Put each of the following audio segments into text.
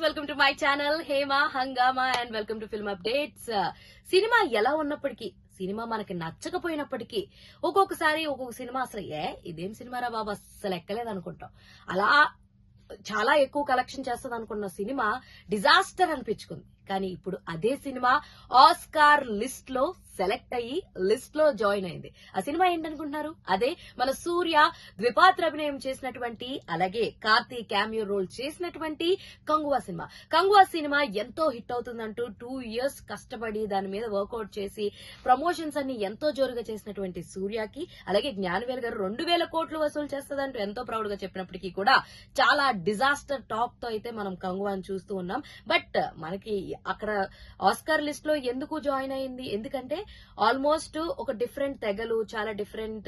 Welcome to my channel Hema Hungama and welcome to film updates. Cinema ఎలా ఉన్నప్పటికీ, cinema మనకి నచ్చకపోయినప్పటికీ ఒక్కొక్కసారి ఒక్కొక్క సినిమా అసలు ఇదేం సినిమారా బాబు అస్సలు ఎక్కలేదు అనుకుంటాం. అలా చాలా ఎక్కువ కలెక్షన్ చేస్తుంది అనుకున్న సినిమా డిజాస్టర్ అనిపించుకుంది. కానీ ఇప్పుడు అదే సినిమా ఆస్కార్ లిస్ట్ లో సెలెక్ట్ అయ్యి లిస్ట్ లో జాయిన్ అయింది. ఆ సినిమా ఏంటనుకుంటున్నారు? అదే మన సూర్య ద్విపాత్ర అభినయం చేసినటువంటి, అలాగే కార్తీ క్యామియో రోల్ చేసినటువంటి కంగువా సినిమా. కంగువా సినిమా ఎంతో హిట్ అవుతుందంటూ 2 years కష్టపడి దాని మీద వర్కౌట్ చేసి ప్రమోషన్స్ అన్ని ఎంతో జోరుగా చేసినటువంటి సూర్యకి, అలాగే జ్ఞానవేల్ గారు 2000 కోట్లు వసూలు చేస్తుందంటూ ఎంతో ప్రౌడ్ గా చెప్పినప్పటికీ కూడా చాలా డిజాస్టర్ టాక్ తో అయితే మనం కంగువాని చూస్తూ ఉన్నాం. బట్ మనకి అక్కడ ఆస్కార్ లిస్ట్ లో ఎందుకు జాయిన్ అయింది? ఎందుకంటే ఆల్మోస్ట్ ఒక డిఫరెంట్ తెగలు, చాలా డిఫరెంట్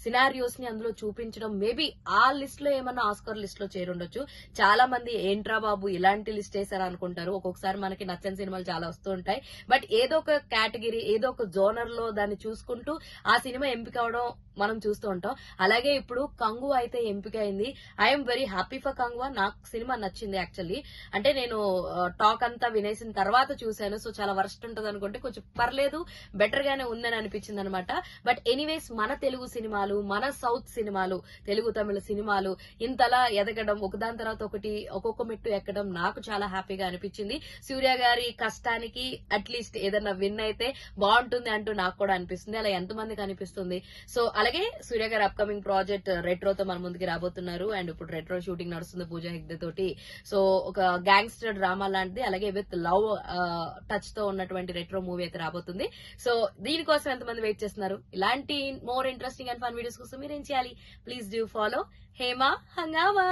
సినారియోస్ ని అందులో చూపించడం. మేబీ ఆ లిస్ట్ లో ఏమన్నా ఆస్కార్ లిస్ట్ లో చేరుండొచ్చు. చాలా మంది ఏంట్రా బాబు ఇలాంటి లిస్ట్ వేసారా అనుకుంటారు. ఒక్కొక్కసారి మనకి నచ్చని సినిమాలు చాలా వస్తూ ఉంటాయి. బట్ ఏదో ఒక కేటగిరీ, ఏదో ఒక జోనర్ లో దాన్ని చూసుకుంటూ ఆ సినిమా ఎంపిక అవడం మనం చూస్తూ ఉంటాం. అలాగే ఇప్పుడు కంగువా అయితే ఎంపిక అయింది. I'm very happy for Kanguva. నాకు సినిమా నచ్చింది యాక్చువల్లీ. అంటే నేను టాక్ అంతా వినేసిన తర్వాత చూశాను. సో చాలా వర్స్ట్ ఉంటుంది అనుకుంటే కొంచెం పర్లేదు, బెటర్ గానే ఉందని అనిపించింది అనమాట. బట్ ఎనీవేస్ మన తెలుగు సినిమాలు, మన సౌత్ సినిమాలు, తెలుగు తమిళ సినిమాలు ఇంతలా ఎదగడం, ఒకదాని తర్వాత ఒకటి ఒక్కొక్క మెట్టు ఎక్కడం నాకు చాలా హ్యాపీగా అనిపించింది. సూర్య గారి కష్టానికి అట్లీస్ట్ ఏదన్నా విన్ అయితే బాగుంటుంది అంటూ నాకు కూడా అనిపిస్తుంది. అలా ఎంతమందికి అనిపిస్తుంది? సో అలాగే సూర్య గారి అప్కమింగ్ ప్రాజెక్ట్ రెట్రోతో మన ముందుకి రాబోతున్నారు. అండ్ ఇప్పుడు రెట్రో షూటింగ్ నడుస్తుంది పూజా హెగ్డే తోటి. సో ఒక గ్యాంగ్స్టర్ డ్రామా లాంటిది, అలాగే విత్ లవ్ టచ్ తో ఉన్నటువంటి రెట్రో మూవీ అయితే రాబోతుంది. సో దీనికోసం ఎంతమంది వెయిట్ చేస్తున్నారు? ఇలాంటి more interesting and fun videos కోసం మీరు ఏం చేయాలి? ప్లీజ్ డూ ఫాలో హేమా హంగామా.